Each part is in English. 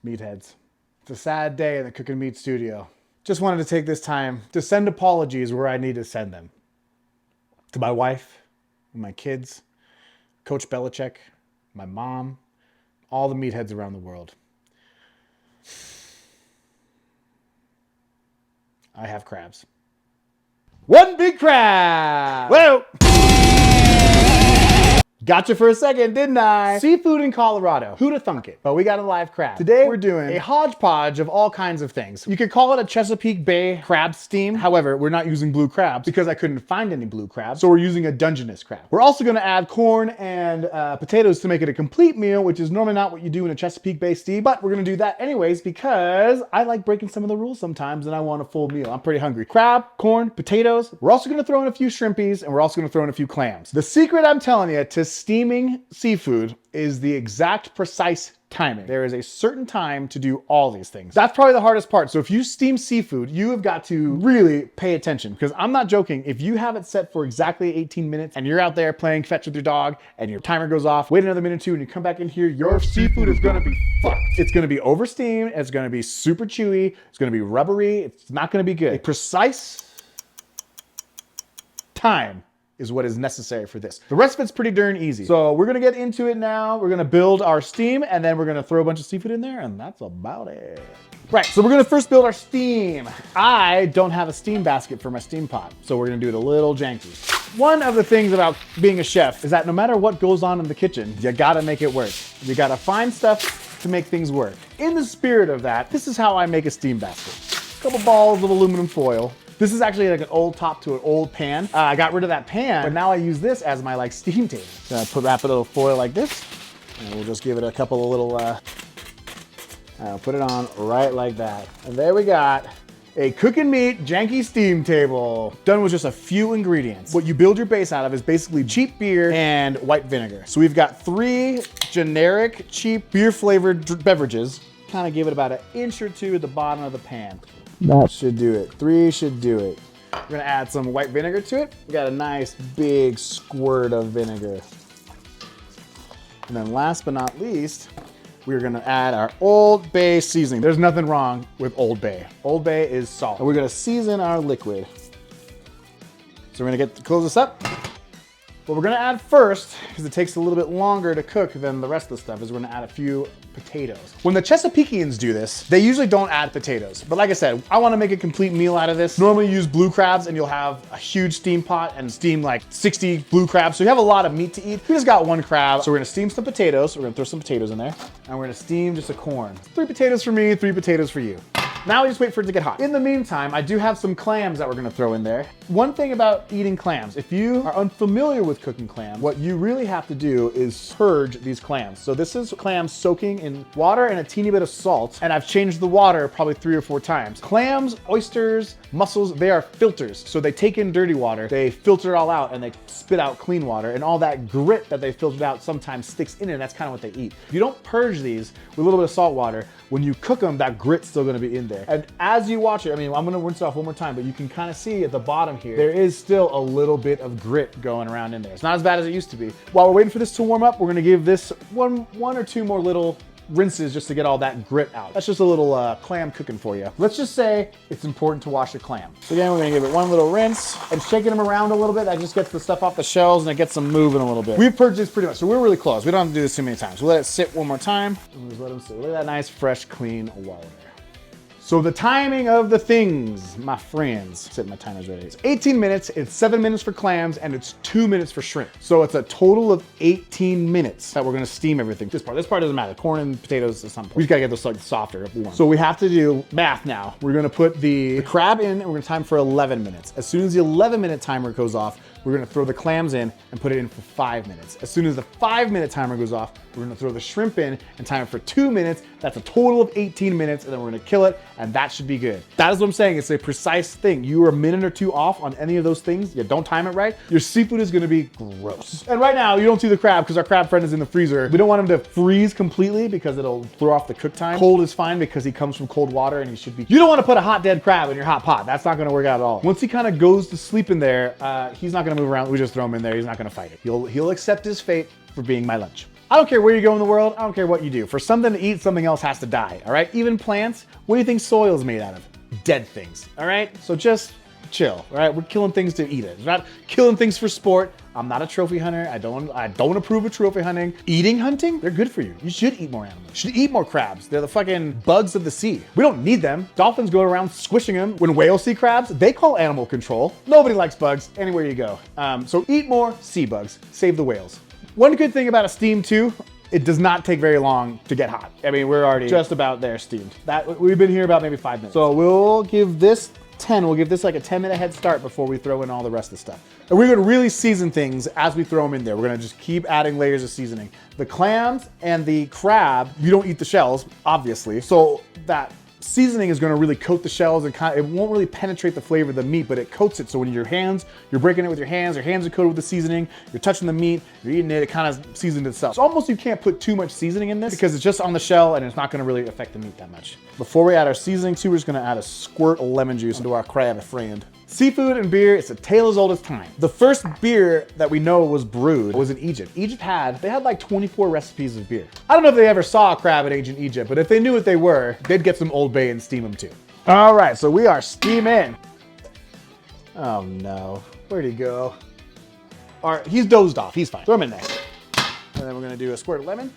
Meatheads. It's a sad day in the cooking meat studio. Just wanted to take this time to send apologies where I need to send them. To my wife, my kids, Coach Belichick, my mom, all the meatheads around the world. I have crabs. One big crab! Whoa! Gotcha for a second, didn't I? Seafood in Colorado. Who'd have thunk it? But we got a live crab. Today, we're doing a hodgepodge of all kinds of things. You could call it a Chesapeake Bay Crab Steam. However, we're not using blue crabs because I couldn't find any blue crabs, so we're using a Dungeness crab. We're also gonna add corn and potatoes to make it a complete meal, which is normally not what you do in a Chesapeake Bay Steam, but we're gonna do that anyways because I like breaking some of the rules sometimes and I want a full meal. I'm pretty hungry. Crab, corn, potatoes. We're also gonna throw in a few shrimpies and we're also gonna throw in a few clams. The secret, I'm telling you, to steaming seafood is the exact precise timing. There is a certain time to do all these things. That's probably the hardest part. So if you steam seafood, you have got to really pay attention because I'm not joking. If you have it set for exactly 18 minutes and you're out there playing fetch with your dog and your timer goes off, wait another minute or two and you come back in here, your seafood is gonna be fucked. It's gonna be over steamed, it's gonna be super chewy, it's gonna be rubbery, it's not gonna be good. A precise time is what is necessary for this. The rest of it's pretty darn easy. So we're gonna get into it now. We're gonna build our steam and then we're gonna throw a bunch of seafood in there and that's about it. Right, so we're gonna first build our steam. I don't have a steam basket for my steam pot, so we're gonna do it a little janky. One of the things about being a chef is that no matter what goes on in the kitchen, you gotta make it work. You gotta find stuff to make things work. In the spirit of that, this is how I make a steam basket. A couple balls of aluminum foil. This is actually like an old top to an old pan. I got rid of that pan, but now I use this as my like steam table. So I wrap a little foil like this, and we'll just give it a couple of little, I'll put it on right like that. And there we got a cooking meat janky steam table. Done with just a few ingredients. What you build your base out of is basically cheap beer and white vinegar. So we've got 3 generic cheap beer flavored beverages. Kind of give it about an inch or 2 at the bottom of the pan. That should do it. 3 should do it. We're gonna add some white vinegar to it. We got a nice big squirt of vinegar. And then last but not least, we're gonna add our Old Bay seasoning. There's nothing wrong with Old Bay. Old Bay is salt. And we're gonna season our liquid. So we're gonna close this up. What we're gonna add first, because it takes a little bit longer to cook than the rest of the stuff, is we're gonna add a few potatoes. When the Chesapeakeans do this, they usually don't add potatoes. But like I said, I wanna make a complete meal out of this. Normally you use blue crabs and you'll have a huge steam pot and steam like 60 blue crabs. So you have a lot of meat to eat. We just got 1 crab. So we're gonna steam some potatoes. We're gonna throw some potatoes in there. And we're gonna steam just a corn. 3 potatoes for me, 3 potatoes for you. Now we just wait for it to get hot. In the meantime, I do have some clams that we're gonna throw in there. One thing about eating clams, if you are unfamiliar with cooking clams, what you really have to do is purge these clams. So this is clams soaking in water and a teeny bit of salt, and I've changed the water probably 3 or 4 times. Clams, oysters, mussels, they are filters. So they take in dirty water, they filter it all out, and they spit out clean water, and all that grit that they filtered out sometimes sticks in it, and that's kind of what they eat. If you don't purge these with a little bit of salt water, when you cook them, that grit's still gonna be in there. And as you watch it, I mean, I'm gonna rinse it off one more time, but you can kind of see at the bottom here, there is still a little bit of grit going around in there. It's not as bad as it used to be. While we're waiting for this to warm up, we're gonna give this one or two more little rinses just to get all that grit out. That's just a little clam cooking for you. Let's just say it's important to wash a clam. So again, we're gonna give it one little rinse and shaking them around a little bit. That just gets the stuff off the shells and it gets them moving a little bit. We've purged this pretty much, so we're really close. We don't have to do this too many times. We'll let it sit one more time. And just let them sit. Look at that nice, fresh, clean water. So the timing of the things, my friends, my timer's ready. It's 18 minutes, it's 7 minutes for clams, and it's 2 minutes for shrimp. So it's a total of 18 minutes that we're gonna steam everything. This part doesn't matter. Corn and potatoes at some point. We just gotta get those like softer, warm. So we have to do math now. We're gonna put the crab in and we're gonna time for 11 minutes. As soon as the 11-minute timer goes off, we're gonna throw the clams in and put it in for 5 minutes. As soon as the 5-minute timer goes off, we're gonna throw the shrimp in and time it for 2 minutes. That's a total of 18 minutes, and then we're gonna kill it, and that should be good. That is what I'm saying, it's a precise thing. You are a minute or 2 off on any of those things, you don't time it right, your seafood is gonna be gross. And right now, you don't see the crab because our crab friend is in the freezer. We don't want him to freeze completely because it'll throw off the cook time. Cold is fine because he comes from cold water and he should be. You don't wanna put a hot dead crab in your hot pot. That's not gonna work out at all. Once he kind of goes to sleep in there, he's not gonna move around. We just throw him in there, he's not gonna fight it. He'll accept his fate for being my lunch. I don't care where you go in the world. I don't care what you do. For something to eat, something else has to die, all right? Even plants, what do you think soil is made out of? Dead things, all right? So just chill, all right? We're killing things to eat it. We're not killing things for sport. I'm not a trophy hunter. I don't approve of trophy hunting. Eating hunting, they're good for you. You should eat more animals. You should eat more crabs. They're the fucking bugs of the sea. We don't need them. Dolphins go around squishing them. When whales see crabs, they call animal control. Nobody likes bugs anywhere you go. So eat more sea bugs. Save the whales. One good thing about a steam too, it does not take very long to get hot. I mean, we're already just about there steamed. We've been here about maybe 5 minutes. So we'll give this we'll give this like a 10-minute head start before we throw in all the rest of the stuff. And we're gonna really season things as we throw them in there. We're gonna just keep adding layers of seasoning. The clams and the crab, you don't eat the shells, obviously. So that seasoning is gonna really coat the shells and it won't really penetrate the flavor of the meat, but it coats it. So when you're breaking it with your hands are coated with the seasoning, you're touching the meat, you're eating it, it kind of seasons itself. So almost you can't put too much seasoning in this because it's just on the shell and it's not gonna really affect the meat that much. Before we add our seasoning too, we're just gonna add a squirt of lemon juice into our crab friend. Seafood and beer, it's a tale as old as time. The first beer that we know was brewed was in Egypt. They had like 24 recipes of beer. I don't know if they ever saw a crab in ancient Egypt, but if they knew what they were, they'd get some Old Bay and steam them too. All right, so we are steaming. Oh no, where'd he go? All right, he's dozed off, he's fine. Throw him in there. And then we're gonna do a squirt of lemon.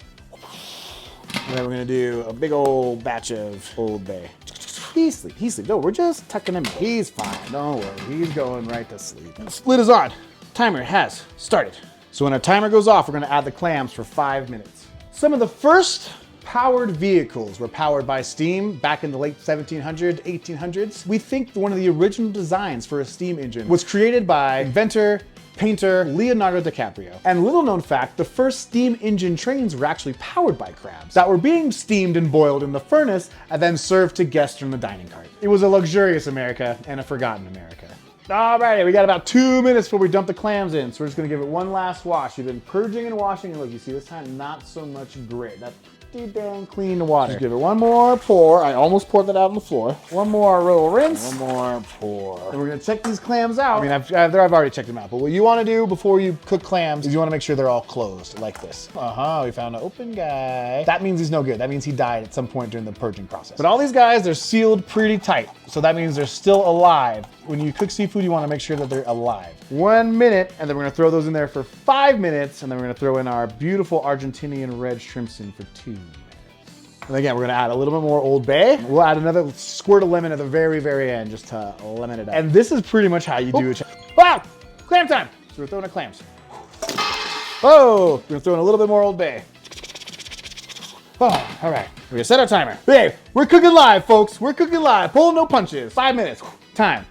And then we're gonna do a big old batch of Old Bay. He's asleep. No, we're just tucking him in. He's fine, don't worry. He's going right to sleep. The lid is on. Timer has started. So when our timer goes off, we're gonna add the clams for 5 minutes. Some of the first powered vehicles were powered by steam back in the late 1700s, 1800s. We think one of the original designs for a steam engine was created by inventor, painter Leonardo DiCaprio. And little known fact, the first steam engine trains were actually powered by crabs that were being steamed and boiled in the furnace and then served to guests from the dining cart. It was a luxurious America and a forgotten America. All right, we got about 2 minutes before we dump the clams in, so we're just gonna give it one last wash. We've been purging and washing, and look, you see this time, not so much grit. That's pretty damn clean water. Just give it one more pour. I almost poured that out on the floor. One more little rinse. One more pour. And we're gonna check these clams out. I mean, I've already checked them out, but what you wanna do before you cook clams is you wanna make sure they're all closed, like this. We found an open guy. That means he's no good. That means he died at some point during the purging process. But all these guys, they're sealed pretty tight, so that means they're still alive. When you cook seafood, you wanna make sure that they're alive. 1 minute, and then we're gonna throw those in there for 5 minutes, and then we're gonna throw in our beautiful Argentinian red shrimps in for 2 minutes. And again, we're gonna add a little bit more Old Bay. We'll add another squirt of lemon at the very, very end, just to lemon it up. And this is pretty much how you do it. Wow, clam time. So we're throwing in clams. Oh, we're gonna throw in a little bit more Old Bay. Oh, all right, we're gonna set our timer. Hey, we're cooking live, folks. We're cooking live. Pull no punches. 5 minutes, time.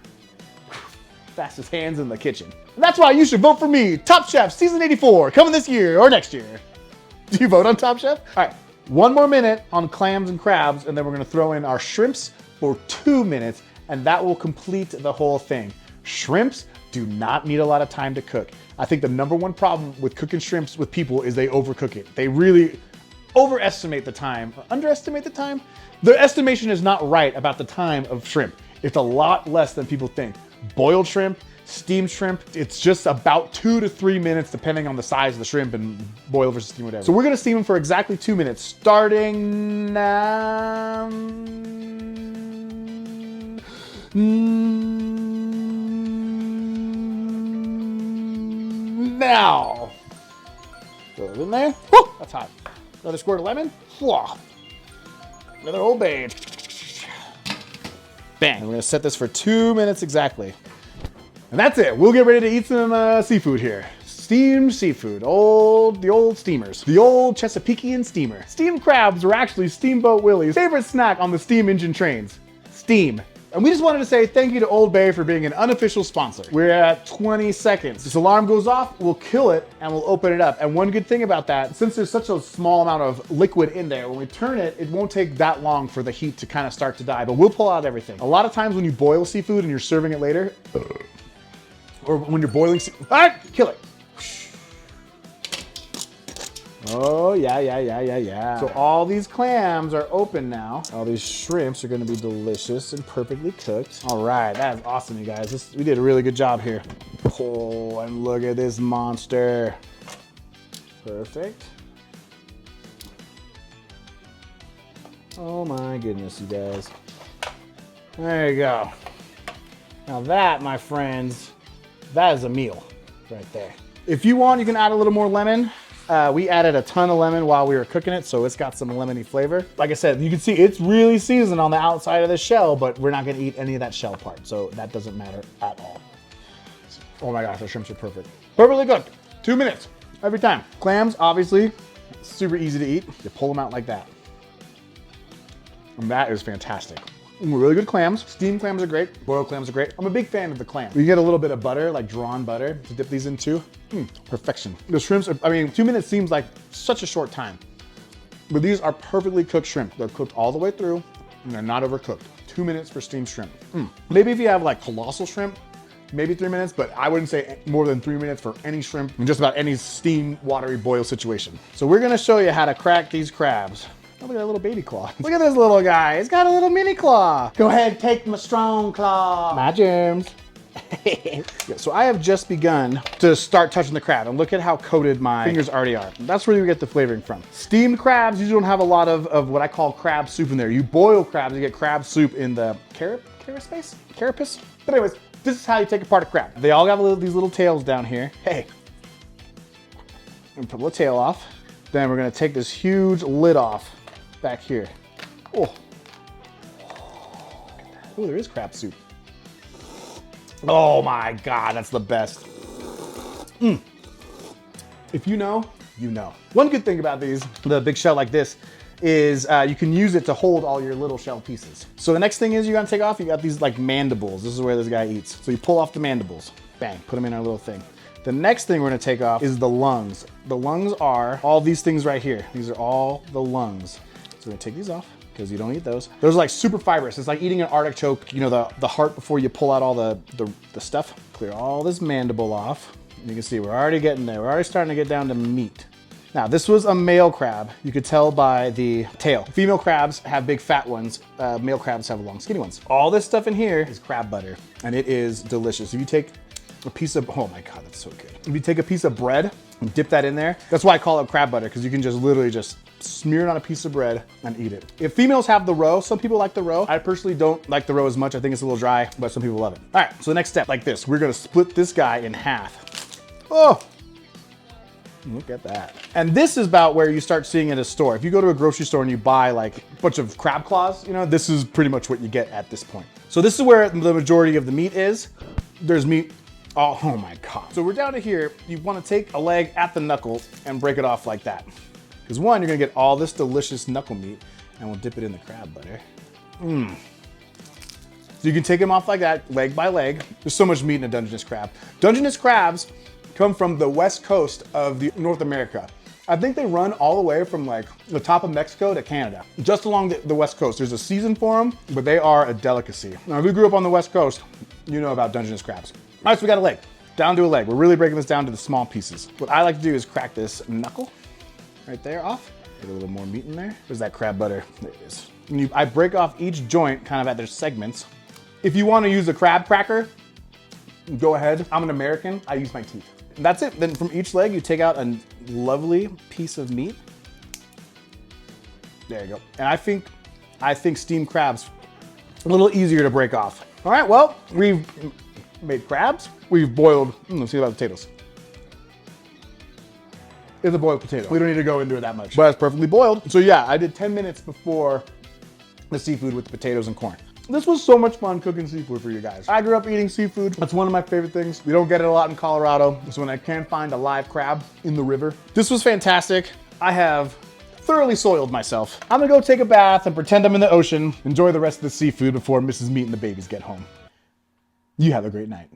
Fastest hands in the kitchen. And that's why you should vote for me, Top Chef Season 84, coming this year or next year. Do you vote on Top Chef? All right, 1 more minute on clams and crabs, and then we're gonna throw in our shrimps for 2 minutes, and that will complete the whole thing. Shrimps do not need a lot of time to cook. I think the #1 problem with cooking shrimps with people is they overcook it. They really overestimate the time, or underestimate the time. The estimation is not right about the time of shrimp. It's a lot less than people think. Boiled shrimp, steamed shrimp, it's just about 2 to 3 minutes depending on the size of the shrimp and boil versus steam, whatever. So we're gonna steam them for exactly 2 minutes, starting now. Now. Throw it in there. Woo, that's hot. Another squirt of lemon. Another Old Bay. Bang. And we're gonna set this for 2 minutes exactly. And that's it. We'll get ready to eat some seafood here. Steamed seafood, the old steamers. The old Chesapeakean steamer. Steamed crabs were actually Steamboat Willie's favorite snack on the steam engine trains. Steam. And we just wanted to say thank you to Old Bay for being an unofficial sponsor. We're at 20 seconds. This alarm goes off, we'll kill it, and we'll open it up. And one good thing about that, since there's such a small amount of liquid in there, when we turn it, it won't take that long for the heat to kind of start to die, but we'll pull out everything. A lot of times when you boil seafood and you're serving it later, or when you're boiling seafood, all right, kill it. Oh, yeah. So all these clams are open now. All these shrimps are gonna be delicious and perfectly cooked. All right, that is awesome, you guys. We did a really good job here. Oh, and look at this monster. Perfect. Oh my goodness, you guys. There you go. Now that, my friends, that is a meal right there. If you want, you can add a little more lemon. We added a ton of lemon while we were cooking it, so it's got some lemony flavor. Like I said, you can see it's really seasoned on the outside of the shell, but we're not gonna eat any of that shell part, so that doesn't matter at all. Oh my gosh, the shrimps are perfect. Perfectly cooked, 2 minutes every time. Clams, obviously, super easy to eat. You pull them out like that. And that is fantastic. Really good clams. Steamed clams are great. Boiled clams are great. I'm a big fan of the clam. You get a little bit of butter, like drawn butter, to dip these into. Perfection. The shrimps, I mean, 2 minutes seems like such a short time, but these are perfectly cooked shrimp. They're cooked all the way through, and they're not overcooked. 2 minutes for steamed shrimp. Maybe if you have like colossal shrimp, maybe 3 minutes, but I wouldn't say more than 3 minutes for any shrimp in just about any steam, watery boil situation. So we're gonna show you how to crack these crabs. Oh, look at that little baby claw. Look at this little guy. He's got a little mini claw. Go ahead, take my strong claw. My germs. Yeah, so I have just begun to start touching the crab, and look at how coated my fingers already are. That's where you get the flavoring from. Steamed crabs usually don't have a lot of what I call crab soup in there. You boil crabs, you get crab soup in the carapace? But anyways, this is how you take apart a crab. They all got these little tails down here. Hey, I'm gonna pull the tail off. Then we're gonna take this huge lid off back here. Oh, there is crab soup. Oh my God, that's the best. If you know, you know. One good thing about these, the big shell like this, is you can use it to hold all your little shell pieces. So the next thing is you gotta take off, you got these like mandibles. This is where this guy eats. So you pull off the mandibles, bang, put them in our little thing. The next thing we're gonna take off is the lungs. The lungs are all these things right here. These are all the lungs. So we're gonna take these off because you don't eat those. Those are like super fibrous. It's like eating an artichoke, you know, the heart before you pull out all the stuff. Clear all this mandible off. And you can see we're already getting there. We're already starting to get down to meat. Now, this was a male crab. You could tell by the tail. Female crabs have big fat ones. Male crabs have long skinny ones. All this stuff in here is crab butter, and it is delicious. If you take a piece of, oh my God, that's so good. If you take a piece of bread and dip that in there, that's why I call it crab butter, because you can just literally just smear it on a piece of bread and eat it. If females have the roe, some people like the roe. I personally don't like the roe as much. I think it's a little dry, but some people love it. All right, so the next step, like this, we're gonna split this guy in half. Oh, look at that. And this is about where you start seeing it at a store. If you go to a grocery store and you buy like a bunch of crab claws, you know, this is pretty much what you get at this point. So this is where the majority of the meat is. There's meat. Oh my God. So we're down to here. You want to take a leg at the knuckle and break it off like that. Because one, you're gonna get all this delicious knuckle meat, and we'll dip it in the crab butter. So you can take them off like that, leg by leg. There's so much meat in a Dungeness crab. Dungeness crabs come from the west coast of North America. I think they run all the way from like the top of Mexico to Canada. Just along the west coast. There's a season for them, but they are a delicacy. Now, if you grew up on the west coast, you know about Dungeness crabs. All right, so we got a leg, down to a leg. We're really breaking this down to the small pieces. What I like to do is crack this knuckle right there off. Get a little more meat in there. There's that crab butter. There it is. I break off each joint kind of at their segments. If you want to use a crab cracker, go ahead. I'm an American. I use my teeth. And that's it. Then from each leg, you take out a lovely piece of meat. There you go. And I think steamed crabs a little easier to break off. All right, well, we've made crabs. We've boiled, let's see about potatoes. It's a boiled potato. We don't need to go into it that much, but it's perfectly boiled. So yeah, I did 10 minutes before the seafood with the potatoes and corn. This was so much fun cooking seafood for you guys. I grew up eating seafood. That's one of my favorite things. We don't get it a lot in Colorado. So when I can find a live crab in the river. This was fantastic. I have thoroughly soiled myself. I'm gonna go take a bath and pretend I'm in the ocean. Enjoy the rest of the seafood before Mrs. Meat and the babies get home. You have a great night.